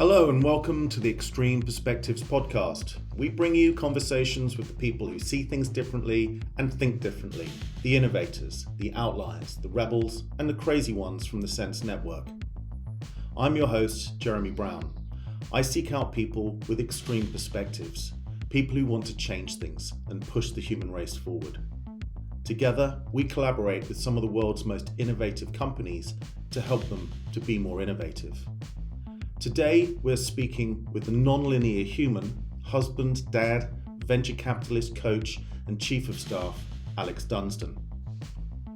Hello and welcome to the Extreme Perspectives podcast. We bring you conversations with the people who see things differently and think differently, the innovators, the outliers, the rebels, and the crazy ones from the Sense Network. I'm your host, Jeremy Brown. I seek out people with extreme perspectives, people who want to change things and push the human race forward. Together, we collaborate with some of the world's most innovative companies to help them to be more innovative. Today, we're speaking with the non-linear human, husband, dad, venture capitalist, coach, and chief of staff, Alex Dunsdon.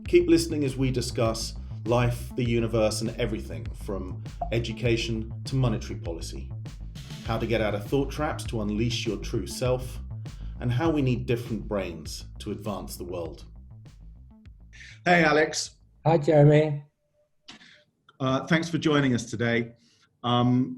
Keep listening as we discuss life, the universe, and everything from education to monetary policy, how to get out of thought traps to unleash your true self, and how we need different brains to advance the world. Hey, Alex. Hi, Jeremy. Thanks for joining us today.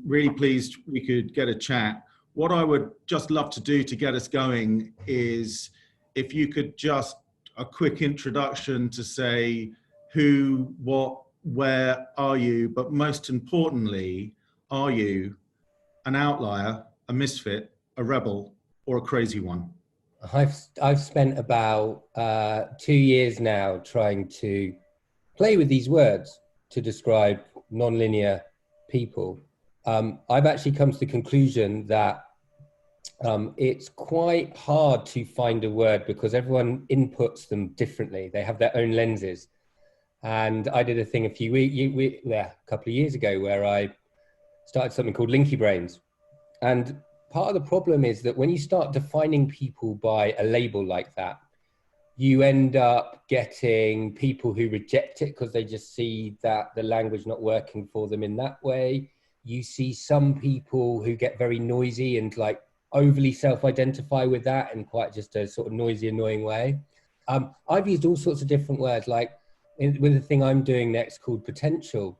Really pleased we could get a chat. What I would just love to do to get us going is if you could just a quick introduction to say who, what, where are you, but most importantly, are you an outlier, a misfit, a rebel, or a crazy one? I've spent about 2 years now trying to play with these words to describe non-linear people. I've actually come to the conclusion that it's quite hard to find a word because everyone inputs them differently. They have their own lenses. And I did a thing a couple of years ago where I started something called Linky Brains. And part of the problem is that when you start defining people by a label like that, you end up getting people who reject it because they just see that the language not working for them in that way. You see some people who get very noisy and like overly self-identify with that in quite just a sort of noisy, annoying way. I've used all sorts of different words, like with the thing I'm doing next called Potential.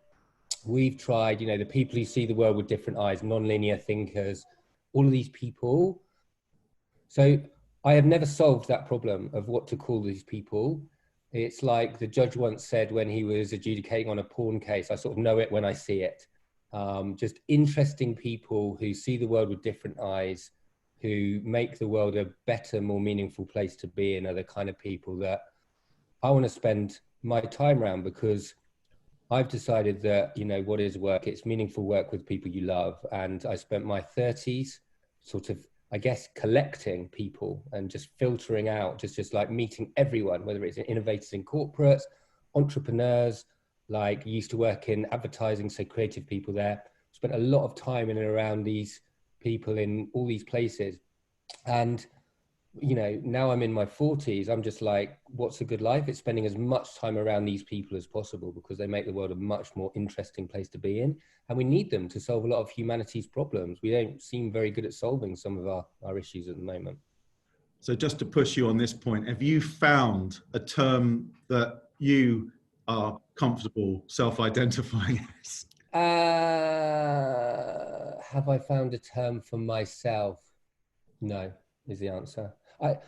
We've tried, the people who see the world with different eyes, non-linear thinkers, all of these people. So I have never solved that problem of what to call these people. It's like the judge once said when he was adjudicating on a porn case, I sort of know it when I see it. Just interesting people who see the world with different eyes, who make the world a better, more meaningful place to be in, are the kind of people that I want to spend my time around, because I've decided that, what is work? It's meaningful work with people you love. And I spent my 30s sort of, I guess, collecting people and just filtering out, just like meeting everyone, whether it's innovators in corporates, entrepreneurs, like used to work in advertising, so creative people there. Spent a lot of time in and around these people in all these places. And, now I'm in my 40s, I'm just like, what's a good life? It's spending as much time around these people as possible because they make the world a much more interesting place to be in. And we need them to solve a lot of humanity's problems. We don't seem very good at solving some of our issues at the moment. So just to push you on this point, have you found a term that you are comfortable self-identifying as? Have I found a term for myself? No, is the answer. I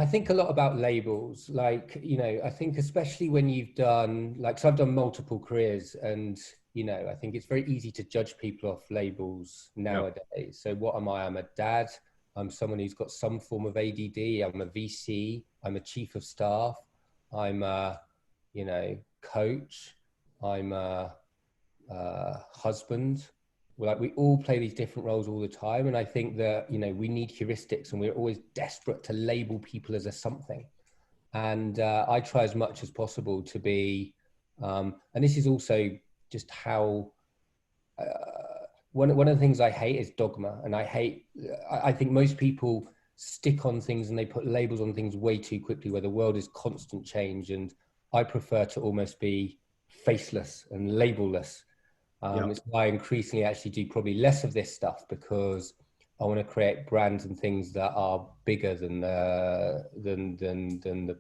think a lot about labels, like, I think especially when you've done, so I've done multiple careers, and, I think it's very easy to judge people off labels nowadays. Yep. So what am I? I'm a dad. I'm someone who's got some form of ADD. I'm a VC. I'm a chief of staff. I'm a, coach. I'm a husband. We all play these different roles all the time. And I think that, we need heuristics, and we're always desperate to label people as a something. And I try as much as possible to be, and this is also just how, one of the things I hate is dogma. And I think most people stick on things and they put labels on things way too quickly, where the world is constant change. And I prefer to almost be faceless and labelless. It's why I increasingly actually do probably less of this stuff, because I want to create brands and things that are bigger than the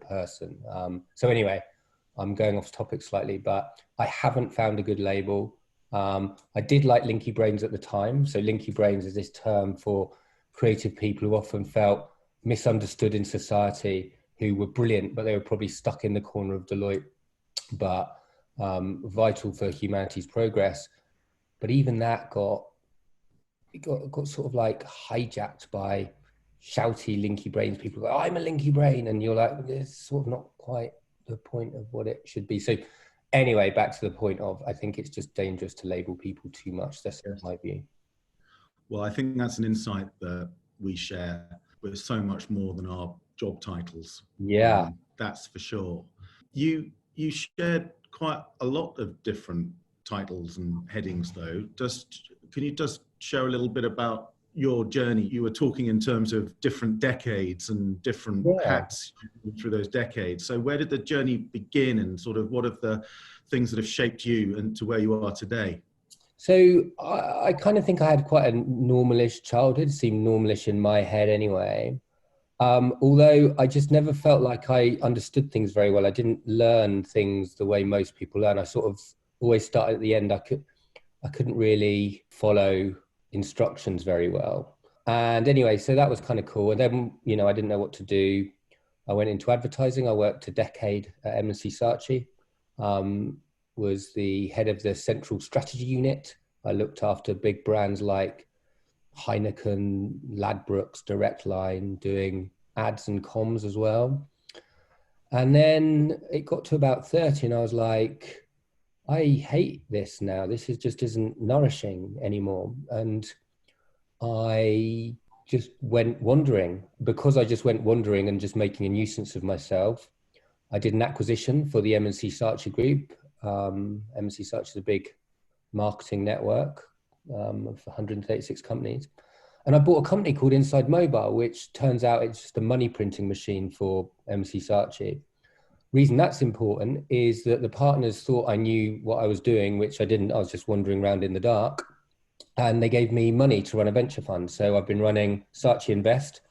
person. So anyway, I'm going off topic slightly, but I haven't found a good label. I did like Linky Brains at the time. So Linky Brains is this term for creative people who often felt misunderstood in society, who were brilliant, but they were probably stuck in the corner of Deloitte, but vital for humanity's progress. But even that got sort of like hijacked by shouty linky brains. People go, I'm a linky brain. And you're like, it's sort of not quite the point of what it should be. So anyway, back to the point of, I think it's just dangerous to label people too much. That's my view. Well, I think that's an insight that we share. We're so much more than our job titles. Yeah. That's for sure. You shared quite a lot of different titles and headings, though. Can you just share a little bit about your journey? You were talking in terms of different decades and different hats through those decades. So where did the journey begin, and sort of what are the things that have shaped you and to where you are today? So I kind of think I had quite a normalish childhood, seemed normalish in my head anyway. Although I just never felt like I understood things very well. I didn't learn things the way most people learn. I sort of always started at the end. I couldn't really follow instructions very well. And anyway, so that was kind of cool. And then, I didn't know what to do. I went into advertising. I worked a decade at M&C Saatchi. Was the head of the central strategy unit. I looked after big brands like Heineken, Ladbrokes, Direct Line, doing ads and comms as well. And then it got to about 30 and I was like, I hate this now. This just isn't nourishing anymore. And I just went wandering. Because I just went wandering and just making a nuisance of myself, I did an acquisition for the M&C Saatchi Group. M&C Saatchi is a big marketing network of 136 companies. And I bought a company called Inside Mobile, which turns out it's just a money printing machine for M&C Saatchi. Reason that's important is that the partners thought I knew what I was doing, which I didn't. I was just wandering around in the dark. And they gave me money to run a venture fund. So I've been running Saatchi Invest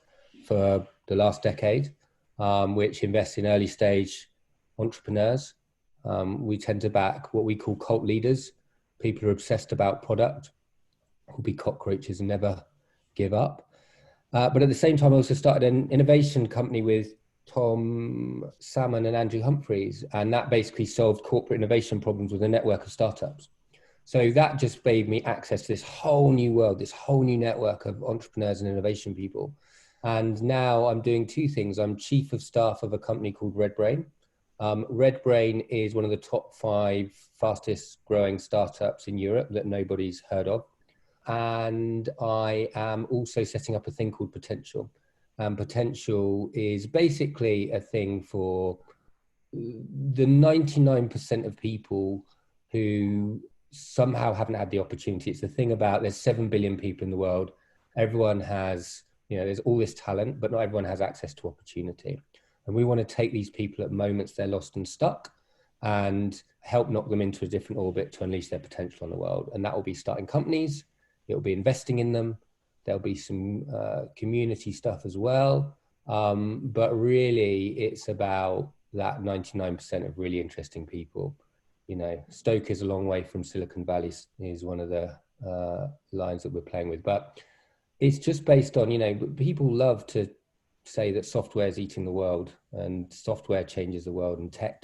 for the last decade, which invests in early stage entrepreneurs. We tend to back what we call cult leaders, people who are obsessed about product, who'll be cockroaches and never give up. But at the same time, I also started an innovation company with Tom Salmon and Andrew Humphreys, and that basically solved corporate innovation problems with a network of startups. So that just gave me access to this whole new world, this whole new network of entrepreneurs and innovation people. And now I'm doing two things. I'm chief of staff of a company called RedBrain. RedBrain is one of the top 5 fastest growing startups in Europe that nobody's heard of. And I am also setting up a thing called Potential. Potential is basically a thing for the 99% of people who somehow haven't had the opportunity. It's the thing about there's 7 billion people in the world. Everyone has, there's all this talent, but not everyone has access to opportunity. And we want to take these people at moments they're lost and stuck and help knock them into a different orbit to unleash their potential on the world. And that will be starting companies. It'll be investing in them. There'll be some community stuff as well. But really, it's about that 99% of really interesting people. Stoke is a long way from Silicon Valley is one of the lines that we're playing with. But it's just based on, people love to say that software is eating the world and software changes the world and tech.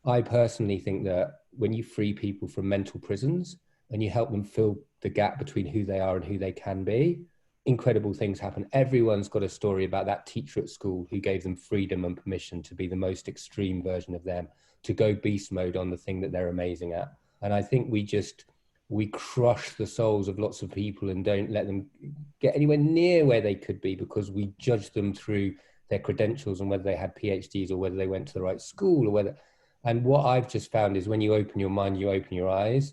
I personally think that when you free people from mental prisons and you help them fill the gap between who they are and who they can be, incredible things happen. Everyone's got a story about that teacher at school who gave them freedom and permission to be the most extreme version of them, to go beast mode on the thing that they're amazing at. And I think we crush the souls of lots of people and don't let them get anywhere near where they could be because we judge them through their credentials and whether they had PhDs or whether they went to the right school or whether. And what I've just found is when you open your mind, you open your eyes,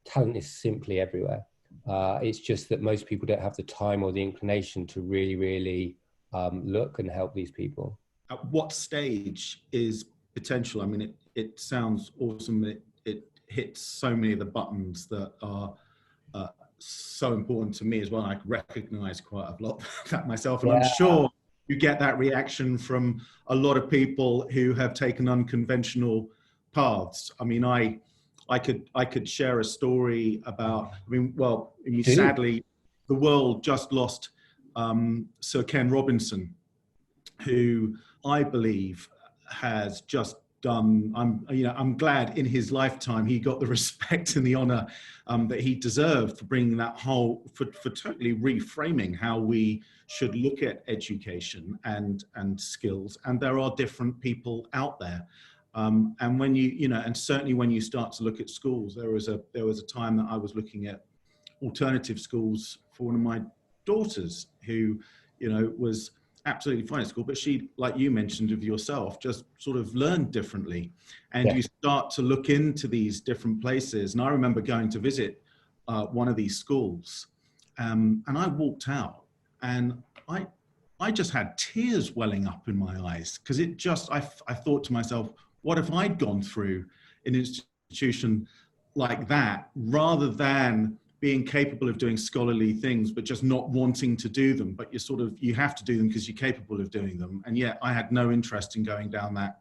talent is simply everywhere. It's just that most people don't have the time or the inclination to really, really look and help these people. At what stage is Potential? I mean, it sounds awesome. It hits so many of the buttons that are so important to me as well. I recognize quite a lot of that myself. And I'm sure you get that reaction from a lot of people who have taken unconventional paths. I mean, I could share a story about, sadly, the world just lost Sir Ken Robinson, who I believe has just done. I'm glad in his lifetime he got the respect and the honor that he deserved for bringing that for totally reframing how we should look at education and skills. And there are different people out there. And when and certainly when you start to look at schools, there was a time that I was looking at alternative schools for one of my daughters who, was absolutely fine at school, but she, like you mentioned of yourself, just sort of learned differently. And you start to look into these different places. And I remember going to visit one of these schools, and I walked out and I just had tears welling up in my eyes, because I thought to myself, what if I'd gone through an institution like that, rather than being capable of doing scholarly things, but just not wanting to do them, but you have to do them because you're capable of doing them. And yet I had no interest in going down that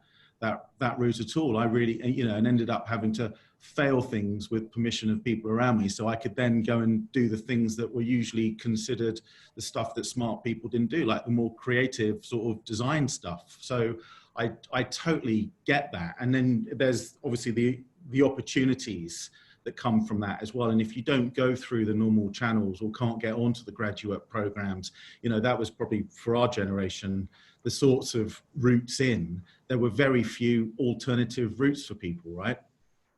route at all. I really, and ended up having to fail things with permission of people around me, so I could then go and do the things that were usually considered the stuff that smart people didn't do, like the more creative sort of design stuff. So I totally get that. And then there's obviously the opportunities that come from that as well. And if you don't go through the normal channels or can't get onto the graduate programs, that was probably for our generation, the sorts of routes in. There were very few alternative routes for people, right?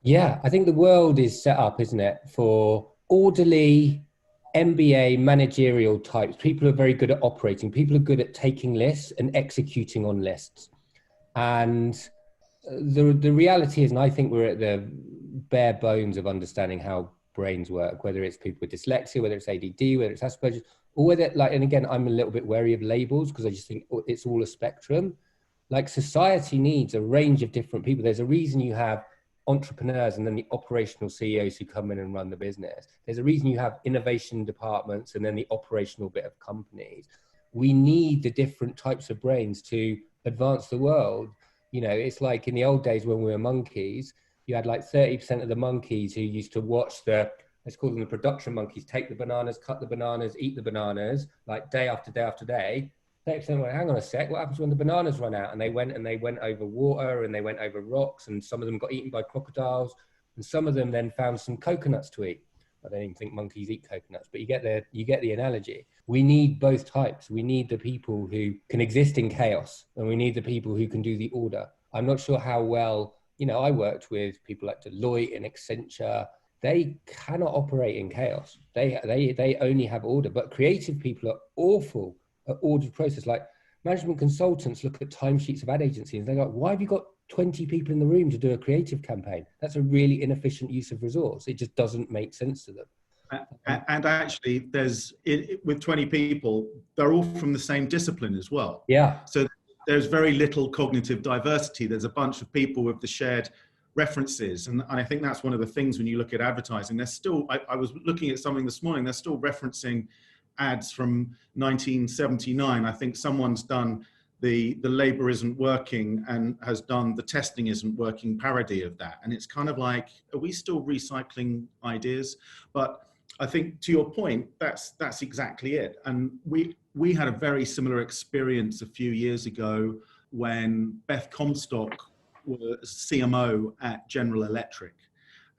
Yeah, I think the world is set up, isn't it, for orderly MBA managerial types. People are very good at operating. People are good at taking lists and executing on lists. And the reality is, and I think we're at the bare bones of understanding how brains work, whether it's people with dyslexia, whether it's ADD, whether it's Asperger's, or whether, and again, I'm a little bit wary of labels because I just think it's all a spectrum. Like, society needs a range of different people. There's a reason you have entrepreneurs and then the operational CEOs who come in and run the business. There's a reason you have innovation departments and then the operational bit of companies. We need the different types of brains to advance the world. It's like in the old days when we were monkeys, you had like 30% of the monkeys who used to watch let's call them the production monkeys, take the bananas, cut the bananas, eat the bananas, like day after day after day. 30% went, hang on a sec, what happens when the bananas run out? And they went over water and they went over rocks, and some of them got eaten by crocodiles, and some of them then found some coconuts to eat. I don't even think monkeys eat coconuts, but you get the analogy. We need both types. We need the people who can exist in chaos, and we need the people who can do the order. I'm not sure how well, I worked with people like Deloitte and Accenture. They cannot operate in chaos. They only have order. But creative people are awful at ordered process. Like, management consultants look at timesheets of ad agencies and they go, why have you got 20 people in the room to do a creative campaign? That's a really inefficient use of resource. It just doesn't make sense to them. And actually, with 20 people, they're all from the same discipline as well. Yeah. So there's very little cognitive diversity. There's a bunch of people with the shared references. And I think that's one of the things when you look at advertising. There's still, I was looking at something this morning, they're still referencing ads from 1979. I think someone's done the labor isn't working and has done the testing isn't working parody of that. And it's kind of like, are we still recycling ideas? But I think, to your point, that's exactly it. And we had a very similar experience a few years ago when Beth Comstock was CMO at General Electric,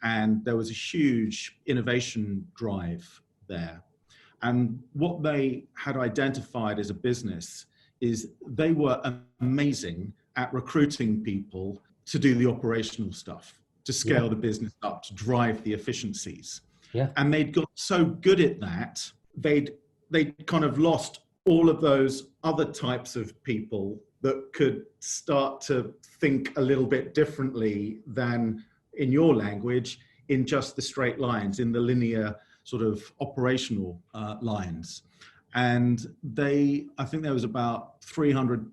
and there was a huge innovation drive there. And what they had identified as a business is they were amazing at recruiting people to do the operational stuff, to scale the business up, to drive the efficiencies. Yeah. And they'd got so good at that, they'd kind of lost all of those other types of people that could start to think a little bit differently than, in your language, in just the straight lines, in the linear sort of operational lines. And I think there was about 300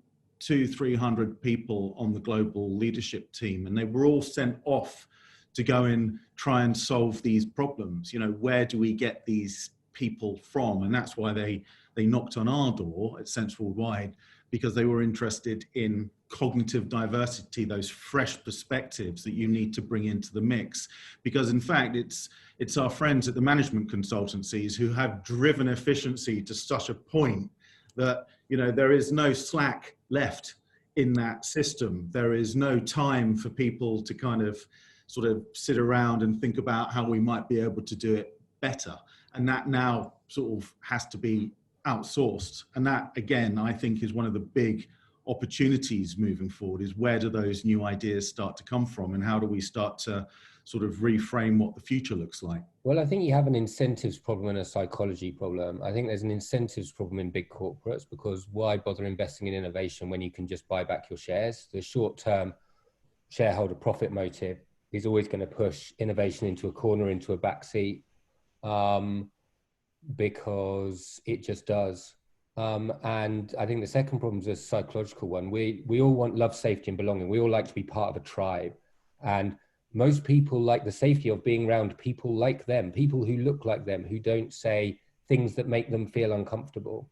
people on the global leadership team, and they were all sent off to go and try and solve these problems. Where do we get these people from? And that's why they knocked on our door at Sense Worldwide, because they were interested in cognitive diversity, those fresh perspectives that you need to bring into the mix. Because in fact, it's our friends at the management consultancies who have driven efficiency to such a point that, there is no slack left in that system. There is no time for people to kind of sort of sit around and think about how we might be able to do it better. And that now sort of has to be outsourced. And that, again, I think is one of the big opportunities moving forward, is where do those new ideas start to come from, and how do we start to sort of reframe what the future looks like? Well, I think you have an incentives problem and a psychology problem. I think there's an incentives problem in big corporates, because why bother investing in innovation when you can just buy back your shares? The short-term shareholder profit motive is always going to push innovation into a corner, into a backseat, because it just does. And I think the second problem is a psychological one. We all want love, safety, and belonging. We all like to be part of a tribe. And most people like the safety of being around people like them, people who look like them, who don't say things that make them feel uncomfortable.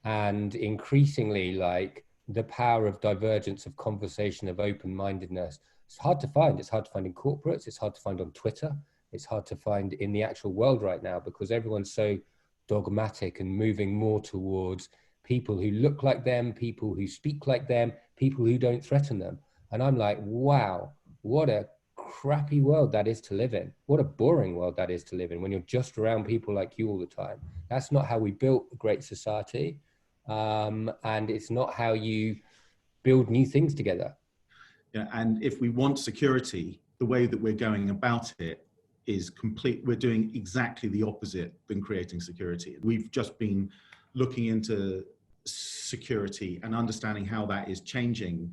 And increasingly, like, the power of divergence, of conversation, of open-mindedness, it's hard to find. It's hard to find in corporates. It's hard to find on Twitter. It's hard to find in the actual world right now, because everyone's so dogmatic and moving more towards people who look like them, people who speak like them, people who don't threaten them. And I'm like, wow, what a crappy world that is to live in. What a boring world that is to live in when you're just around people like you all the time. That's not how we built a great society. And it's not how you build new things together. Yeah, and if we want security, the way that we're going about it is complete. We're doing exactly the opposite than creating security. We've just been looking into security and understanding how that is changing.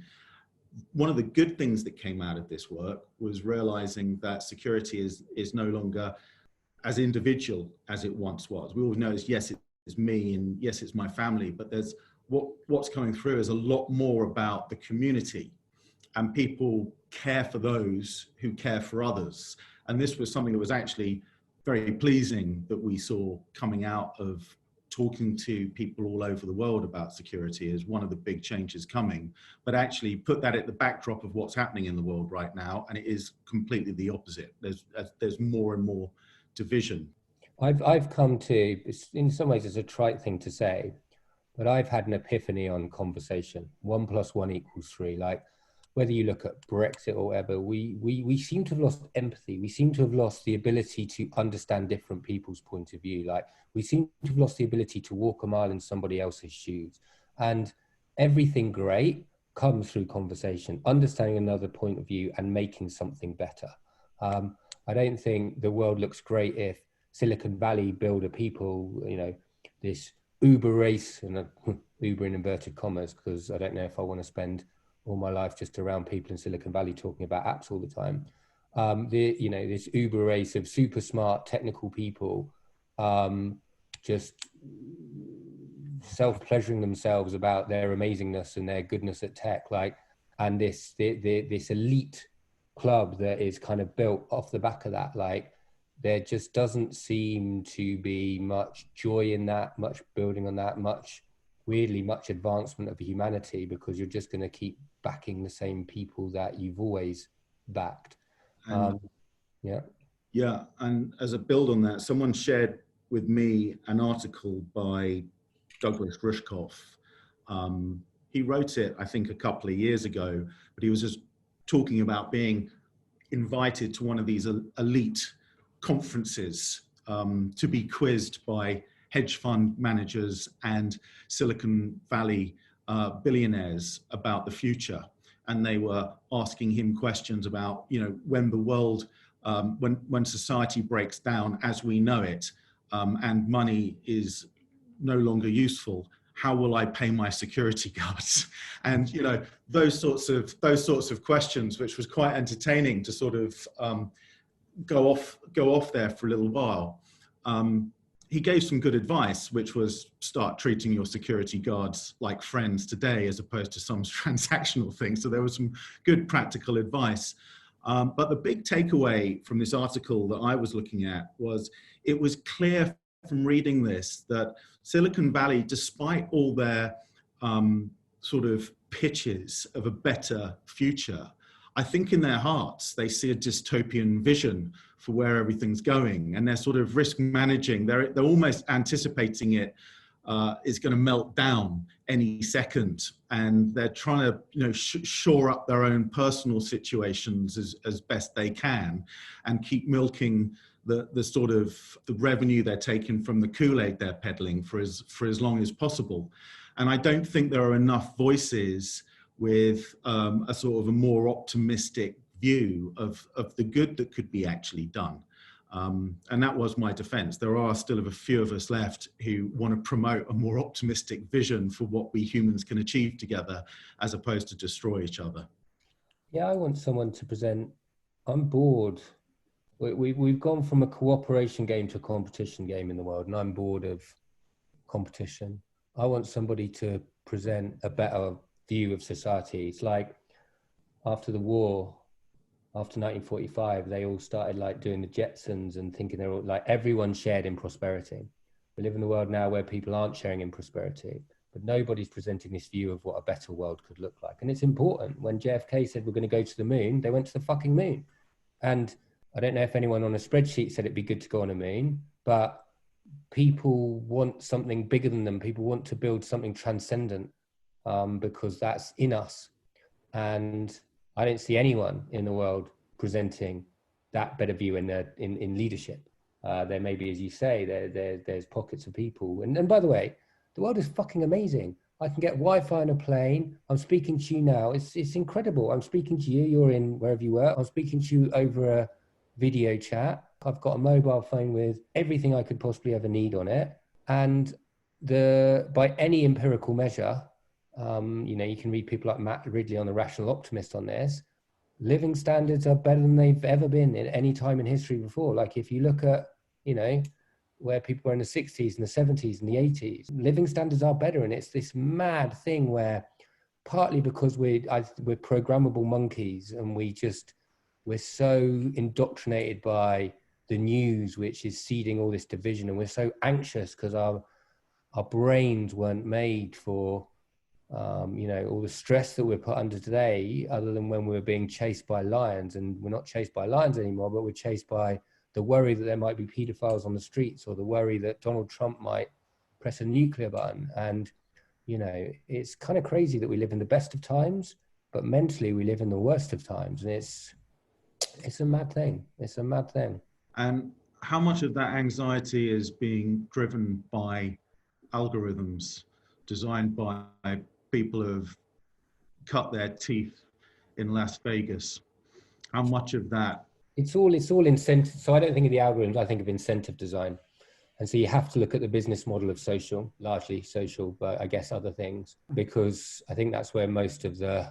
One of the good things that came out of this work was realizing that security is no longer as individual as it once was. We always know, yes, it's me, and yes, it's my family, but there's what's coming through is a lot more about the community, and people care for those who care for others. And this was something that was actually very pleasing that we saw coming out of talking to people all over the world about security as one of the big changes coming, but actually put that at the backdrop of what's happening in the world right now. And it is completely the opposite. There's more and more division. I've come to, in some ways it's a trite thing to say, but I've had an epiphany on conversation. 1 + 1 = 3. Like, whether you look at Brexit or whatever, we seem to have lost empathy. We seem to have lost the ability to understand different people's point of view. Like, we seem to have lost the ability to walk a mile in somebody else's shoes. And everything great comes through conversation, understanding another point of view and making something better. I don't think the world looks great if Silicon Valley build a people, this Uber race, and Uber in inverted commas, because I don't know if I want to spend all my life just around people in Silicon Valley talking about apps all the time. This Uber race of super smart technical people, just self-pleasuring themselves about their amazingness and their goodness at tech, and this elite club that is kind of built off the back of that. Like, there just doesn't seem to be much joy in that, much building on that, much advancement of humanity, because you're just going to keep backing the same people that you've always backed. Yeah, and as a build on that, someone shared with me an article by Douglas Rushkoff. He wrote it, I think, a couple of years ago, but he was just talking about being invited to one of these elite conferences to be quizzed by hedge fund managers and Silicon Valley billionaires about the future. And they were asking him questions about, when the world, when society breaks down as we know it, and money is no longer useful, how will I pay my security guards? And those sorts of questions, which was quite entertaining to sort of go off there for a little while. He gave some good advice, which was start treating your security guards like friends today, as opposed to some transactional thing. So there was some good practical advice. But the big takeaway from this article that I was looking at was, it was clear from reading this that Silicon Valley, despite all their sort of pitches of a better future, I think in their hearts, they see a dystopian vision for where everything's going, and they're sort of risk managing. They're almost anticipating it is going to melt down any second, and they're trying to, shore up their own personal situations as best they can, and keep milking the sort of the revenue they're taking from the Kool-Aid they're peddling for as long as possible. And I don't think there are enough voices with a sort of a more optimistic view of the good that could be actually done. And that was my defense. There are still a few of us left who want to promote a more optimistic vision for what we humans can achieve together, as opposed to destroy each other. Yeah, I want someone to present. I'm bored. We've gone from a cooperation game to a competition game in the world, and I'm bored of competition. I want somebody to present a better view of society. It's like after the war, after 1945, they all started like doing the Jetsons and thinking they're all like, everyone shared in prosperity. We live in a world now where people aren't sharing in prosperity, but nobody's presenting this view of what a better world could look like. And it's important. When JFK said we're going to go to the moon, they went to the fucking moon. And I don't know if anyone on a spreadsheet said it'd be good to go on a moon, but people want something bigger than them. People want to build something transcendent because that's in us. And I don't see anyone in the world presenting that better view in leadership. There may be, as you say, there's pockets of people. And by the way, the world is fucking amazing. I can get Wi-Fi on a plane. I'm speaking to you now. It's incredible. I'm speaking to you. You're in wherever you were. I'm speaking to you over a video chat. I've got a mobile phone with everything I could possibly ever need on it. And by any empirical measure, you can read people like Matt Ridley on The Rational Optimist on this, living standards are better than they've ever been in any time in history before. Like if you look at, where people were in the 60s and the 70s and the 80s, living standards are better. And it's this mad thing where partly because we're programmable monkeys and we're so indoctrinated by the news, which is seeding all this division. And we're so anxious because our brains weren't made for, all the stress that we're put under today, other than when we were being chased by lions. And we're not chased by lions anymore, but we're chased by the worry that there might be pedophiles on the streets, or the worry that Donald Trump might press a nuclear button. And, it's kind of crazy that we live in the best of times, but mentally we live in the worst of times. And it's a mad thing. It's a mad thing. And how much of that anxiety is being driven by algorithms designed by people who've cut their teeth in Las Vegas? How much of that? It's all incentive. So I don't think of the algorithms, I think of incentive design. And so you have to look at the business model of social, largely social, but I guess other things, because I think that's where most of the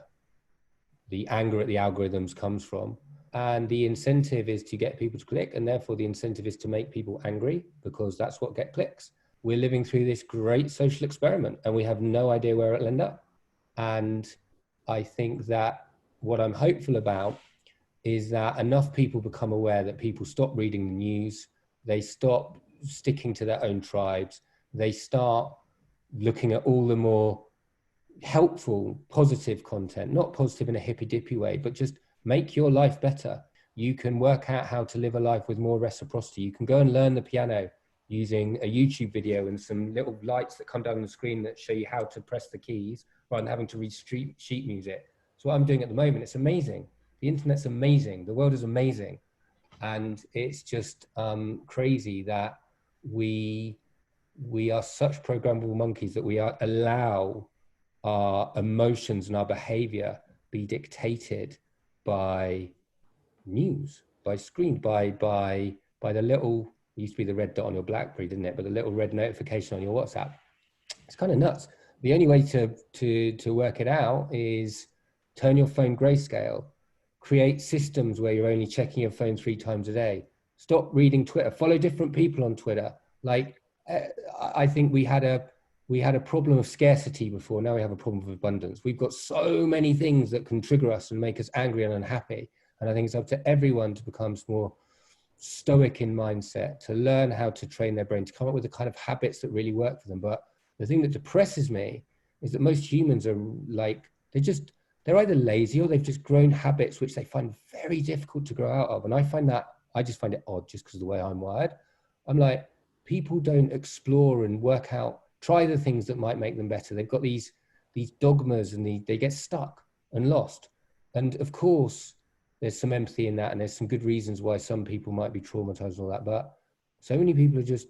anger at the algorithms comes from. And the incentive is to get people to click, and therefore the incentive is to make people angry, because that's what gets clicks. We're living through this great social experiment and we have no idea where it'll end up. And I think that what I'm hopeful about is that enough people become aware that people stop reading the news, they stop sticking to their own tribes, they start looking at all the more helpful, positive content, not positive in a hippy-dippy way, but just make your life better. You can work out how to live a life with more reciprocity. You can go and learn the piano using a YouTube video and some little lights that come down the screen that show you how to press the keys rather than having to read sheet music. So what I'm doing at the moment, it's amazing. The internet's amazing. The world is amazing. And it's just crazy that we are such programmable monkeys that we allow our emotions and our behavior be dictated by news, by screen, by the little, it used to be the red dot on your BlackBerry, didn't it? But the little red notification on your WhatsApp. It's kind of nuts. The only way to work it out is turn your phone grayscale, create systems where you're only checking your phone 3 times a day. Stop reading Twitter, follow different people on Twitter. Like, I think we had a problem of scarcity before. Now we have a problem of abundance. We've got so many things that can trigger us and make us angry and unhappy. And I think it's up to everyone to become more stoic in mindset, to learn how to train their brain, to come up with the kind of habits that really work for them. But the thing that depresses me is that most humans are like, they're either lazy or they've just grown habits which they find very difficult to grow out of. And I just find it odd just because of the way I'm wired. I'm like, people don't explore and work out, try the things that might make them better. They've got these dogmas, and they get stuck and lost. And of course, there's some empathy in that, and there's some good reasons why some people might be traumatized and all that. But so many people are just,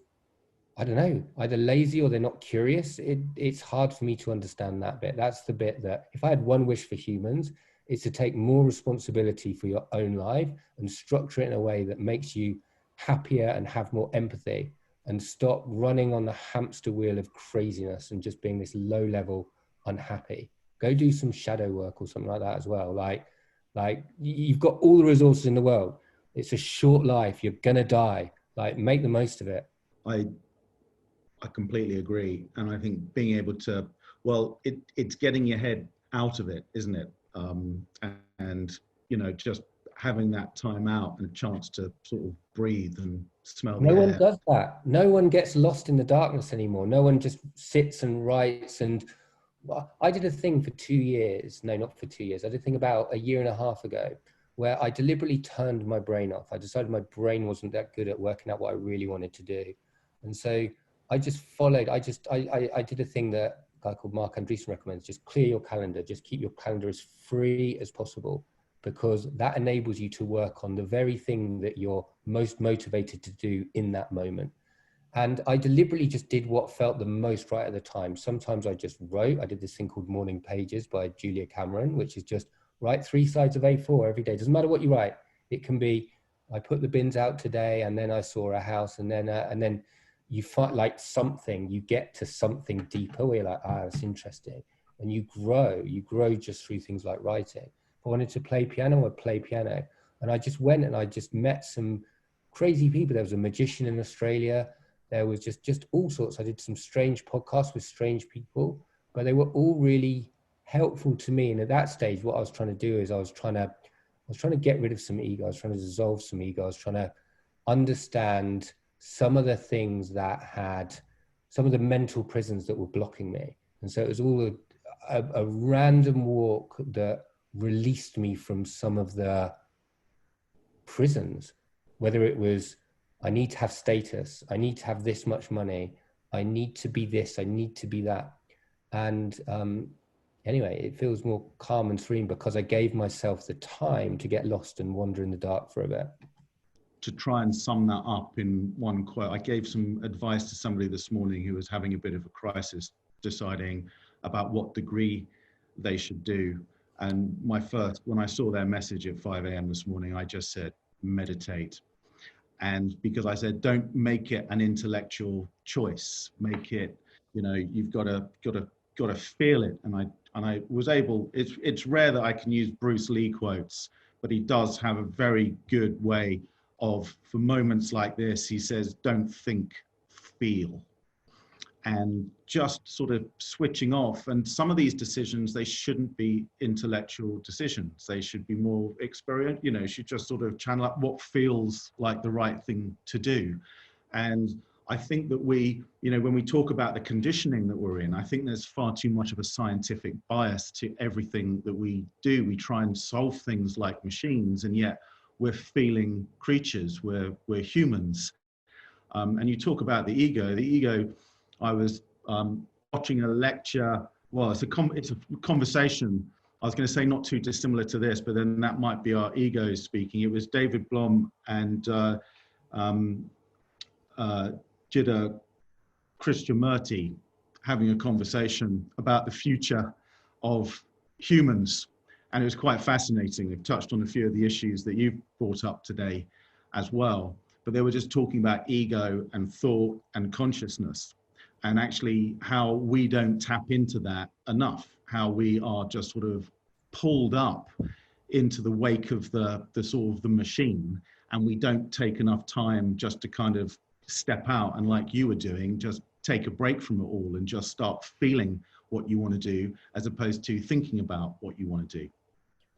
I don't know, either lazy or they're not curious. It's hard for me to understand that bit. That's the bit that, if I had one wish for humans, it's to take more responsibility for your own life and structure it in a way that makes you happier and have more empathy, and stop running on the hamster wheel of craziness and just being this low level unhappy. Go do some shadow work or something like that as well. Like you've got all the resources in the world. It's a short life. You're gonna die. Like, make the most of it. I completely agree. And I think being able to, well, it's getting your head out of it, isn't it? And, you know, just having that time out and a chance to sort of breathe and smell the air. No one does that. No one gets lost in the darkness anymore. No one just sits and writes. And I did a thing for 2 years. No, not for 2 years. I did a thing about a year and a half ago where I deliberately turned my brain off. I decided my brain wasn't that good at working out what I really wanted to do. And so I just followed. I did a thing that a guy called Mark Andreessen recommends: just clear your calendar. Just keep your calendar as free as possible, because that enables you to work on the very thing that you're most motivated to do in that moment. And I deliberately just did what felt the most right at the time. Sometimes I just wrote. I did this thing called Morning Pages by Julia Cameron, which is just write 3 sides of A4 every day. Doesn't matter what you write. It can be, I put the bins out today, and then I saw a house, and then you find like something, you get to something deeper where you're like, it's interesting. And you grow just through things like writing. If I wanted to play piano, I'd play piano. And I just went and I just met some crazy people. There was a magician in Australia. There was just all sorts. I did some strange podcasts with strange people, but they were all really helpful to me. And at that stage, what I was trying to do is I was trying to get rid of some ego. I was trying to dissolve some ego. I was trying to understand some of the things that had, some of the mental prisons that were blocking me. And so it was all a random walk that released me from some of the prisons, whether it was, I need to have status, I need to have this much money, I need to be this, I need to be that. And anyway, it feels more calm and serene because I gave myself the time to get lost and wander in the dark for a bit. To try and sum that up in one quote, I gave some advice to somebody this morning who was having a bit of a crisis, deciding about what degree they should do. And when I saw their message at 5 a.m. this morning, I just said, meditate. And because I said, don't make it an intellectual choice, make it, you know, you've got to feel it. And I was able, it's rare that I can use Bruce Lee quotes, but he does have a very good way of, for moments like this, he says, don't think, feel. And just sort of switching off. And some of these decisions, they shouldn't be intellectual decisions. They should be more experiential, you know, you should just sort of channel up what feels like the right thing to do. And I think that we, you know, when we talk about the conditioning that we're in, I think there's far too much of a scientific bias to everything that we do. We try and solve things like machines, and yet we're feeling creatures, we're humans. And you talk about the ego, I was watching a lecture, well, it's a conversation, I was going to say not too dissimilar to this, but then that might be our egos speaking. It was David Blum and Jiddu Krishnamurti having a conversation about the future of humans. And it was quite fascinating. They've touched on a few of the issues that you've brought up today as well. But they were just talking about ego and thought and consciousness, and actually how we don't tap into that enough, how we are just sort of pulled up into the wake of the sort of the machine, and we don't take enough time just to kind of step out and, like you were doing, just take a break from it all and just start feeling what you want to do as opposed to thinking about what you want to do.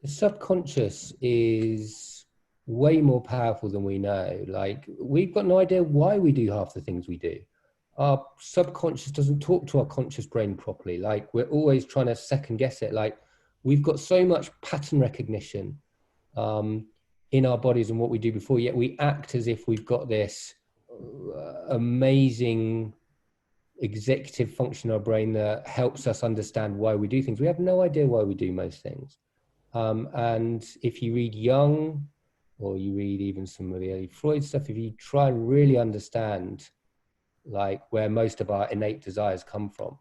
The subconscious is way more powerful than we know. Like, we've got no idea why we do half the things we do. Our subconscious doesn't talk to our conscious brain properly. Like, we're always trying to second guess it. Like, we've got so much pattern recognition in our bodies and what we do before, yet we act as if we've got this amazing executive function of our brain that helps us understand why we do things. We have no idea why we do most things. And if you read Jung, or you read even some of the early Freud stuff, if you try and really understand like where most of our innate desires come from,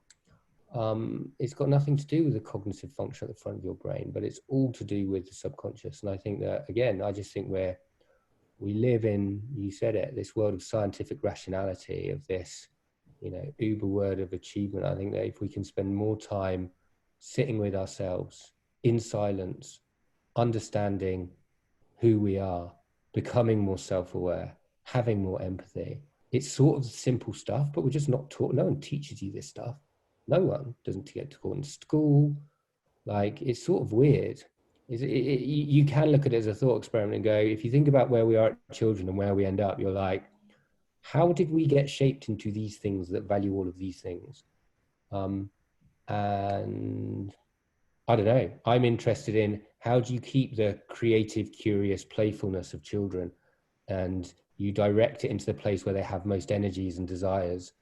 it's got nothing to do with the cognitive function at the front of your brain, but it's all to do with the subconscious. And I think that, again, I just think we live in, you said it, this world of scientific rationality, of this, you know, uber word of achievement. I think that if we can spend more time sitting with ourselves in silence, understanding who we are, becoming more self-aware, having more empathy. It's sort of simple stuff, but we're just not taught. No one teaches you this stuff. No one doesn't get taught in school. Like, it's sort of weird. You can look at it as a thought experiment and go, if you think about where we are at children and where we end up, you're like, how did we get shaped into these things that value all of these things? And I don't know, I'm interested in how do you keep the creative, curious playfulness of children, and you direct it into the place where they have most energies and desires,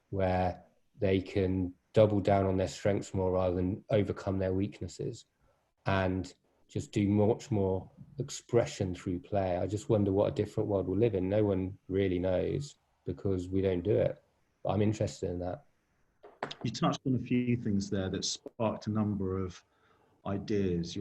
where they can double down on their strengths more rather than overcome their weaknesses, and just do much more expression through play. I just wonder what a different world we'll live in. No one really knows because we don't do it. But I'm interested in that. You touched on a few things there that sparked a number of ideas.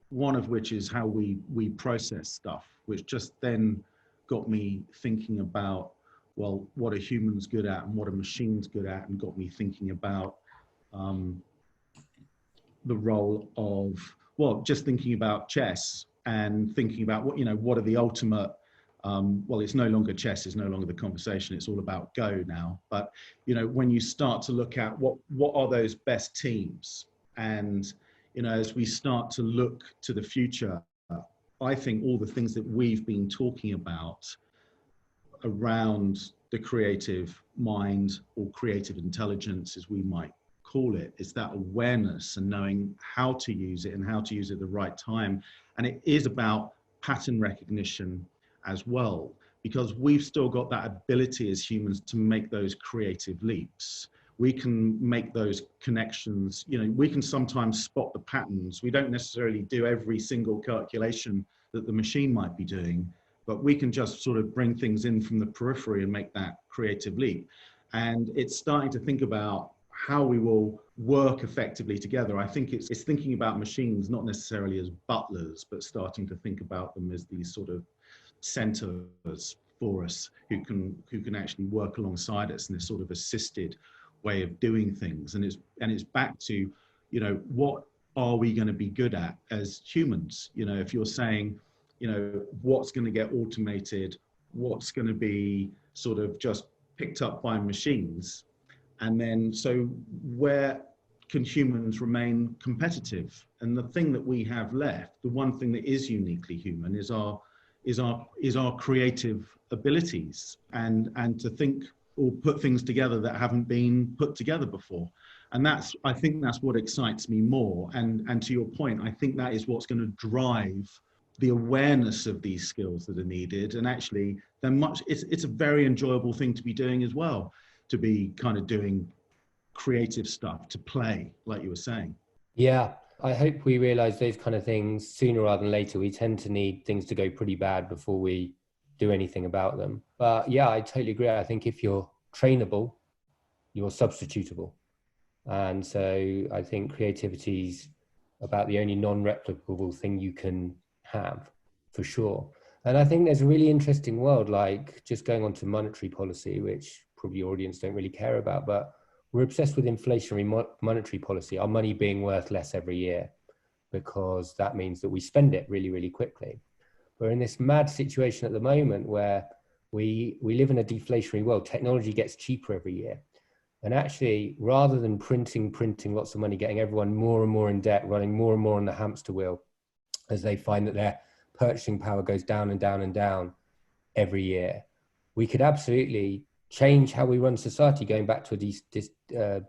One of which is how we process stuff, which just then got me thinking about, well, what are humans good at and what are machines good at, and got me thinking about the role of, well, just thinking about chess and thinking about what are the ultimate, well, it's no longer chess, it's no longer the conversation, it's all about Go now. But, when you start to look at what are those best teams, and, as we start to look to the future, I think all the things that we've been talking about around the creative mind, or creative intelligence, as we might call it, is that awareness and knowing how to use it and how to use it at the right time. And it is about pattern recognition as well, because we've still got that ability as humans to make those creative leaps. We can make those connections, we can sometimes spot the patterns. We don't necessarily do every single calculation that the machine might be doing, but we can just sort of bring things in from the periphery and make that creative leap. And it's starting to think about how we will work effectively together. I think it's thinking about machines not necessarily as butlers, but starting to think about them as these sort of centers for us who can actually work alongside us in this sort of assisted way of doing things. And it's back to, what are we going to be good at as humans? If you're saying, what's going to get automated, what's going to be sort of just picked up by machines, and then so where can humans remain competitive? And the thing that we have left, the one thing that is uniquely human, is our creative abilities, and to think or put things together that haven't been put together before. And I think that's what excites me more. And to your point, I think that is what's going to drive the awareness of these skills that are needed. And actually, it's a very enjoyable thing to be doing as well, to be kind of doing creative stuff, to play, like you were saying. Yeah, I hope we realize those kind of things sooner rather than later. We tend to need things to go pretty bad before we do anything about them. But yeah, I totally agree. I think if you're trainable, you're substitutable. And so I think creativity is about the only non-replicable thing you can have, for sure. And I think there's a really interesting world, like just going on to monetary policy, which probably your audience don't really care about, but we're obsessed with inflationary monetary policy, our money being worth less every year, because that means that we spend it really, really quickly. We're in this mad situation at the moment where we live in a deflationary world. Technology gets cheaper every year. And actually, rather than printing lots of money, getting everyone more and more in debt, running more and more on the hamster wheel, as they find that their purchasing power goes down and down and down every year, we could absolutely change how we run society, going back to this dystopian,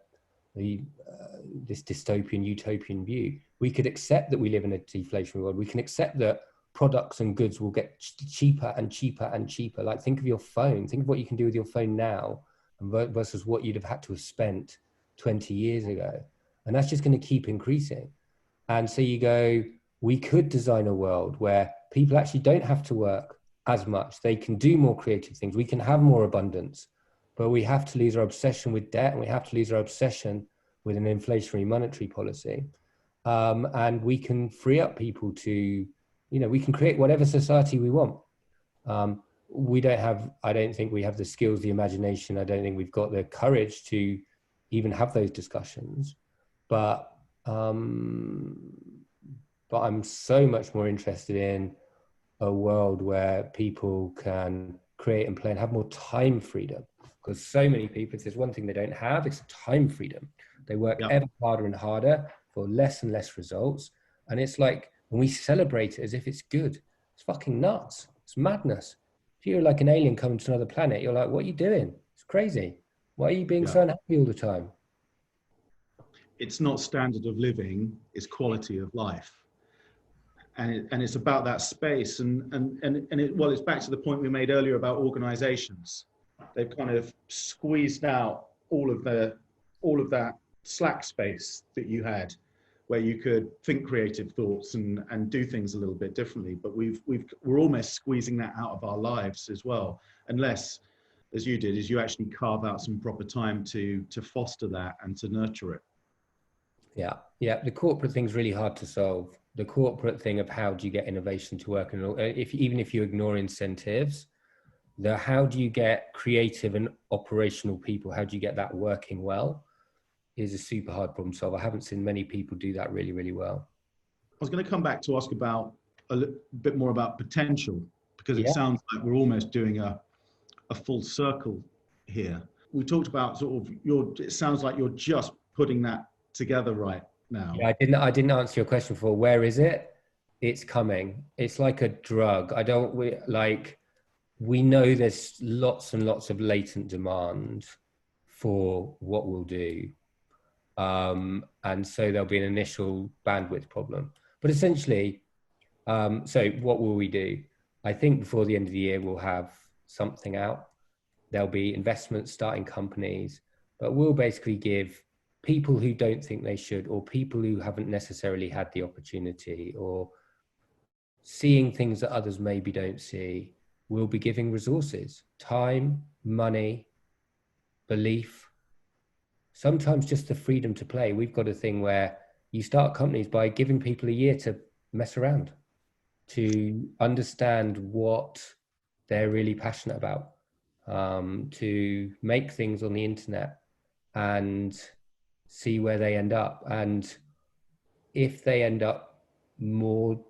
utopian view. We could accept that we live in a deflationary world. We can accept that products and goods will get cheaper and cheaper and cheaper. Like, think of your phone. Think of what you can do with your phone now versus what you'd have had to have spent 20 years ago. And that's just going to keep increasing. And so you go, we could design a world where people actually don't have to work as much. They can do more creative things. We can have more abundance, but we have to lose our obsession with debt, and we have to lose our obsession with an inflationary monetary policy. And we can free up people to, we can create whatever society we want. I don't think we have the skills, the imagination. I don't think we've got the courage to even have those discussions. But I'm so much more interested in a world where people can create and play and have more time freedom. Because so many people, if there's one thing they don't have, it's time freedom. They work ever harder and harder for less and less results. And it's like, when we celebrate it as if it's good, it's fucking nuts. It's madness. If you're like an alien coming to another planet, you're like, what are you doing? It's crazy. Why are you being so unhappy all the time? It's not standard of living, it's quality of life. And it's about that space. It's back to the point we made earlier about organizations. They've kind of squeezed out all of that slack space that you had, where you could think creative thoughts and do things a little bit differently. But we're almost squeezing that out of our lives as well, unless, as you did, is you actually carve out some proper time to foster that and to nurture it. Yeah. The corporate thing's really hard to solve. The corporate thing of how do you get innovation to work, and even if you ignore incentives, how do you get creative and operational people? How do you get that working well? Is a super hard problem to solve. I haven't seen many people do that really, really well. I was going to come back to ask about a bit more about potential, because it sounds like we're almost doing a full circle here. We talked about it sounds like you're just putting that together right now. Yeah, I didn't answer your question before. Where is it? It's coming. It's like a drug. We know there's lots and lots of latent demand for what we'll do. And so there'll be an initial bandwidth problem. But essentially, so what will we do? I think before the end of the year, we'll have something out. There'll be investments starting companies, but we'll basically give people who don't think they should, or people who haven't necessarily had the opportunity, or seeing things that others maybe don't see, we'll be giving resources, time, money, belief, sometimes just the freedom to play. We've got a thing where you start companies by giving people a year to mess around, to understand what they're really passionate about, to make things on the internet and see where they end up. And if they end up more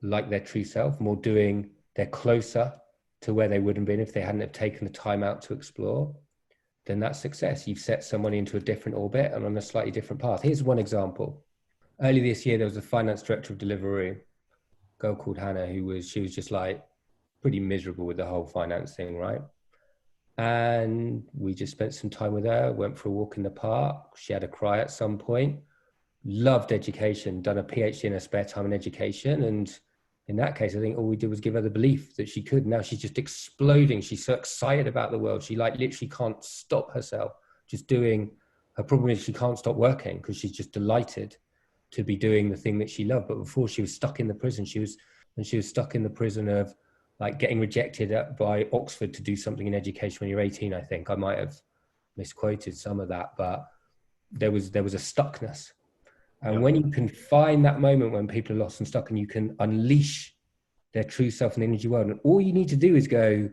like their true self, they're closer to where they would have been if they hadn't have taken the time out to explore, then that's success. You've set someone into a different orbit and on a slightly different path. Here's one example. Early this year, there was a finance director of Deliveroo, a girl called Hannah, she was just like pretty miserable with the whole finance thing, right? And we just spent some time with her, went for a walk in the park. She had a cry at some point, loved education, done a PhD in her spare time in education. And in that case, I think all we did was give her the belief that she could. Now she's just exploding. She's so excited about the world. She literally can't stop herself just doing. Her problem is she can't stop working because she's just delighted to be doing the thing that she loved. But before, she was stuck in the prison. She was stuck in the prison of like getting rejected by Oxford to do something in education when you're 18, I think. I might have misquoted some of that, but there was a stuckness. And when you can find that moment when people are lost and stuck and you can unleash their true self in the energy world, and all you need to do is go,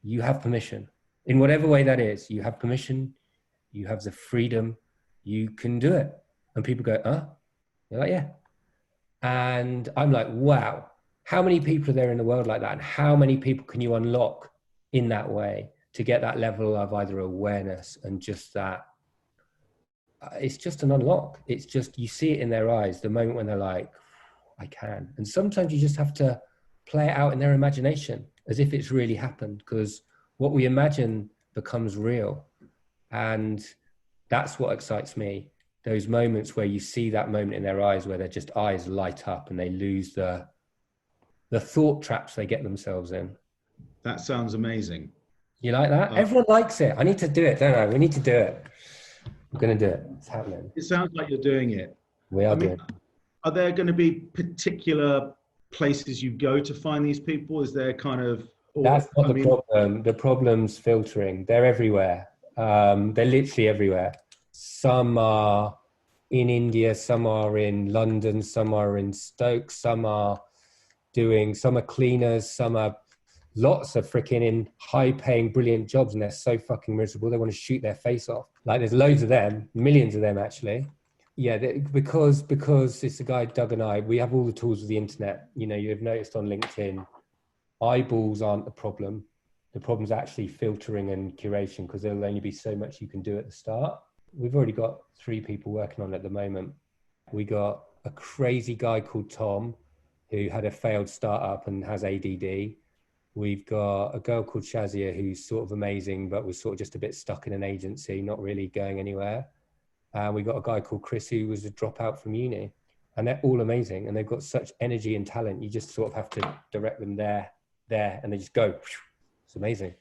you have permission. In whatever way that is, you have permission, you have the freedom, you can do it. And people go, huh? You're like, yeah. And I'm like, wow, how many people are there in the world like that? And how many people can you unlock in that way to get that level of either awareness and just that? It's just an unlock. It's just, you see it in their eyes, the moment when they're like, I can. And sometimes you just have to play it out in their imagination as if it's really happened, because what we imagine becomes real. And that's what excites me. Those moments where you see that moment in their eyes, where their just eyes light up and they lose the thought traps they get themselves in. That sounds amazing. You like that? Everyone likes it. I need to do it, don't I? We need to do it. I'm going to do it. It's happening. It sounds like you're doing it. We are doing it. Are there going to be particular places you go to find these people? Is there kind of... That's not the problem. The problem's filtering. They're everywhere. They're literally everywhere. Some are in India, some are in London, some are in Stoke, some are cleaners, some are lots of freaking in high paying, brilliant jobs, and they're so fucking miserable. They want to shoot their face off. Like there's loads of them, millions of them actually. Yeah, because it's the guy, Doug and I, we have all the tools of the internet. You know, you've noticed on LinkedIn, eyeballs aren't the problem. The problem's actually filtering and curation, because there'll only be so much you can do at the start. We've already got 3 people working on it at the moment. We got a crazy guy called Tom, who had a failed startup and has ADD. We've got a girl called Shazia, who's sort of amazing, but was sort of just a bit stuck in an agency, not really going anywhere. And we got a guy called Chris, who was a dropout from uni. And they're all amazing. And they've got such energy and talent. You just sort of have to direct them there, and they just go. It's amazing.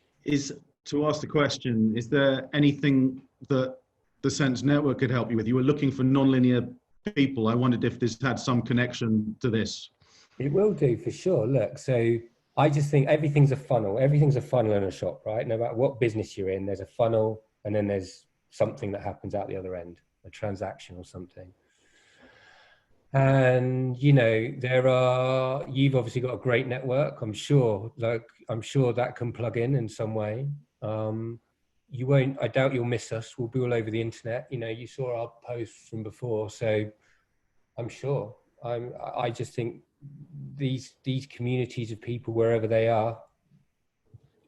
To ask the question, is there anything that the Sense Network could help you with? You were looking for nonlinear people. I wondered if this had some connection to this. It will do, for sure. Look, so I just think everything's a funnel. Everything's a funnel in a shop, right? No matter what business you're in, there's a funnel, and then there's something that happens out the other end, a transaction or something. And, you know, you've obviously got a great network. I'm sure that can plug in some way. I doubt you'll miss us. We'll be all over the internet. You know, you saw our posts from before, so I'm sure. I just think these communities of people, wherever they are,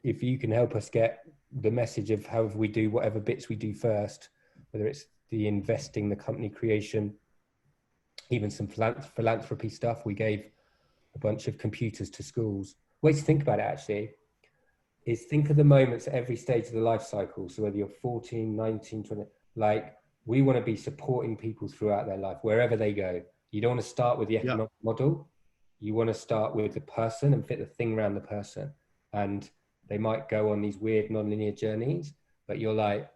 if you can help us get the message of however we do whatever bits we do first, whether it's the investing, the company creation, even some philanthropy stuff. We gave a bunch of computers to schools. Way to think about it actually is think of the moments at every stage of the life cycle. So whether you're 14, 19, 20, like we want to be supporting people throughout their life, wherever they go. You don't want to start with the economic model. You want to start with the person and fit the thing around the person. And they might go on these weird nonlinear journeys, but you're like,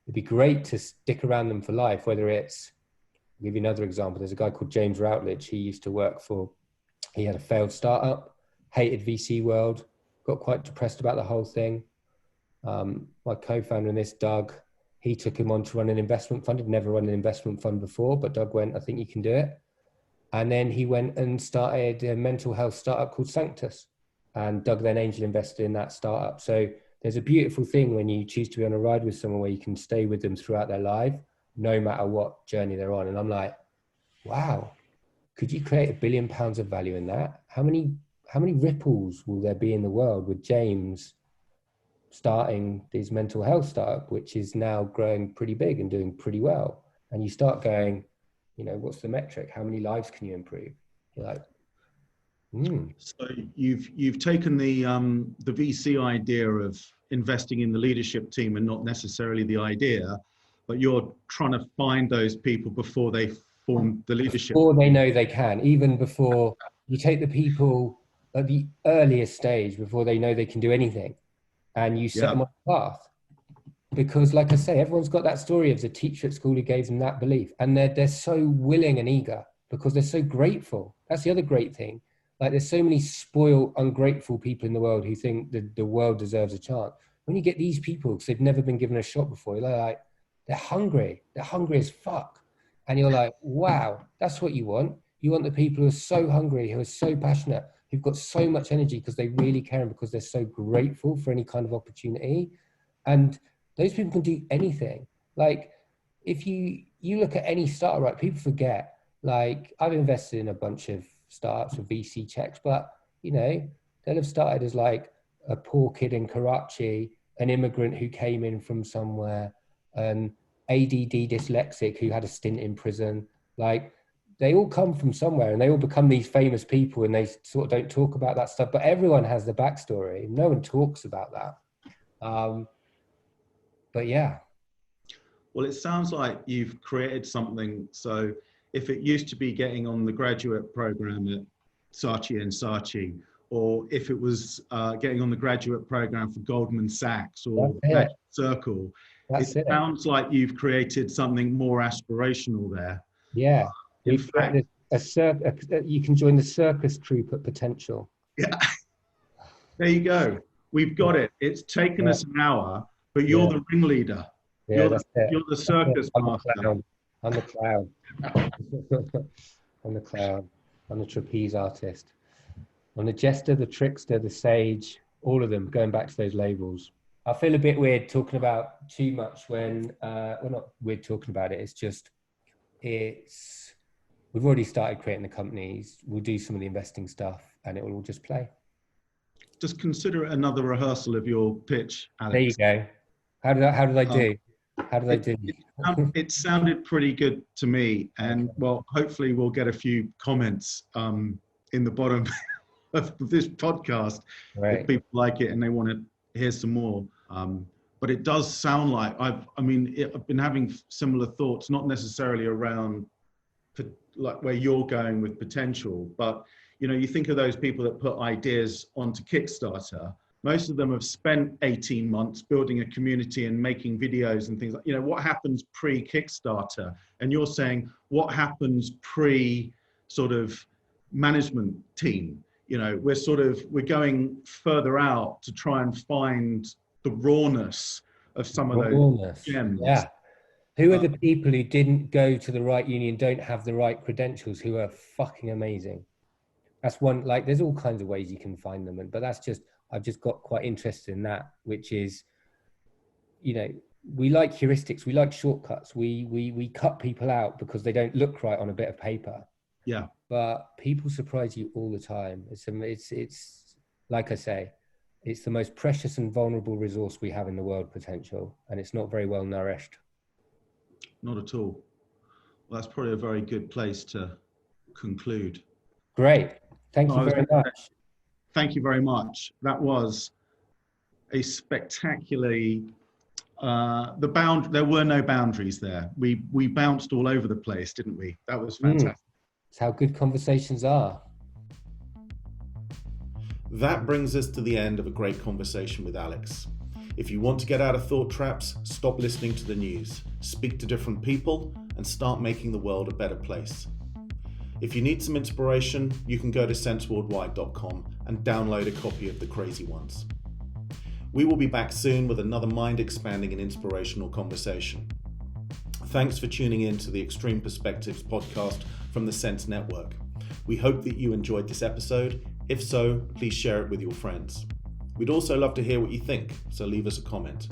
it'd be great to stick around them for life, whether it's, I'll give you another example. There's a guy called James Routledge. He had a failed startup, hated VC world, got quite depressed about the whole thing. My co-founder in this, Doug, he took him on to run an investment fund. He'd never run an investment fund before, but Doug went, I think you can do it. And then he went and started a mental health startup called Sanctus. And Doug then angel invested in that startup. So there's a beautiful thing when you choose to be on a ride with someone where you can stay with them throughout their life, no matter what journey they're on. And I'm like, wow, could you create £1 billion of value in that? How many ripples will there be in the world with James starting this mental health startup, which is now growing pretty big and doing pretty well? And you start going, you know, what's the metric? How many lives can you improve? You're like, So you've taken the VC idea of investing in the leadership team and not necessarily the idea, but you're trying to find those people before they form the leadership. Before they know they can, even before you take the people at the earliest stage, before they know they can do anything, and you set them on a path. Because like I say, everyone's got that story of the teacher at school who gave them that belief, and they're so willing and eager because they're so grateful. That's the other great thing. Like there's so many spoiled, ungrateful people in the world who think that the world deserves a chance. When you get these people, because they've never been given a shot before, you're like, they're hungry as fuck. And you're like, wow, that's what you want. You want the people who are so hungry, who are so passionate, who've got so much energy because they really care and because they're so grateful for any kind of opportunity. And those people can do anything. Like if you look at any startup, right, people forget, like I've invested in a bunch of startups with VC checks, but you know, they'll have started as like a poor kid in Karachi, an immigrant who came in from somewhere, an ADD dyslexic who had a stint in prison. Like they all come from somewhere and they all become these famous people, and they sort of don't talk about that stuff, but everyone has the backstory. No one talks about that. But yeah. Well, it sounds like you've created something. So if it used to be getting on the graduate program at Saatchi & Saatchi, or if it was getting on the graduate program for Goldman Sachs or That's it. Magic Circle. That's It it. sounds like you've created something more aspirational there. Yeah. In We've got fact, you can join the circus troupe at Potential. yeah, there you go. We've got it. It's taken us an hour, but you're the ringleader. Yeah, that's it. You're the circus master. I'm the clown. I'm the clown. I'm the trapeze artist. I'm the jester, the trickster, the sage, all of them, going back to those labels. I feel a bit weird talking about too much when, well, not weird talking about it, we've already started creating the companies. We'll do some of the investing stuff and it will all just play. Just consider it another rehearsal of your pitch, Alex. There you go. How did I do? How did I do? It sounded pretty good to me, and well, hopefully we'll get a few comments in the bottom of this podcast if people like it and they want to hear some more. But it does sound like I've been having similar thoughts, not necessarily around like where you're going with Potential, but you think of those people that put ideas onto Kickstarter. Most of them have spent 18 months building a community and making videos and things like, what happens pre-Kickstarter? And you're saying, what happens pre sort of management team? We're going further out to try and find the rawness of some of those gems. Yeah. Who are the people who didn't go to the right uni and don't have the right credentials who are fucking amazing? That's one, there's all kinds of ways you can find them. But I've just got quite interested in that, which is, we like heuristics, we like shortcuts. We cut people out because they don't look right on a bit of paper. Yeah. But people surprise you all the time. It's like I say, it's the most precious and vulnerable resource we have in the world, Potential, and it's not very well nourished. Not at all. Well, that's probably a very good place to conclude. Great. Thank you very much. Thank you very much. That was a spectacularly, there were no boundaries there. We bounced all over the place, didn't we? That was fantastic. It's how good conversations are. That brings us to the end of a great conversation with Alex. If you want to get out of thought traps, stop listening to the news, speak to different people, and start making the world a better place. If you need some inspiration, you can go to senseworldwide.com and download a copy of The Crazy Ones. We will be back soon with another mind-expanding and inspirational conversation. Thanks for tuning in to the Extreme Perspectives podcast from the Sense Network. We hope that you enjoyed this episode. If so, please share it with your friends. We'd also love to hear what you think, so leave us a comment.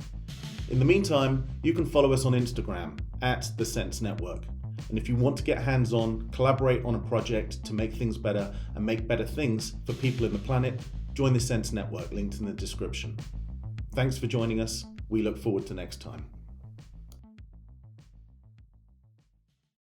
In the meantime, you can follow us on Instagram at The Sense Network. And if you want to get hands-on, collaborate on a project to make things better and make better things for people in the planet, join the Sense Network, linked in the description. Thanks for joining us. We look forward to next time.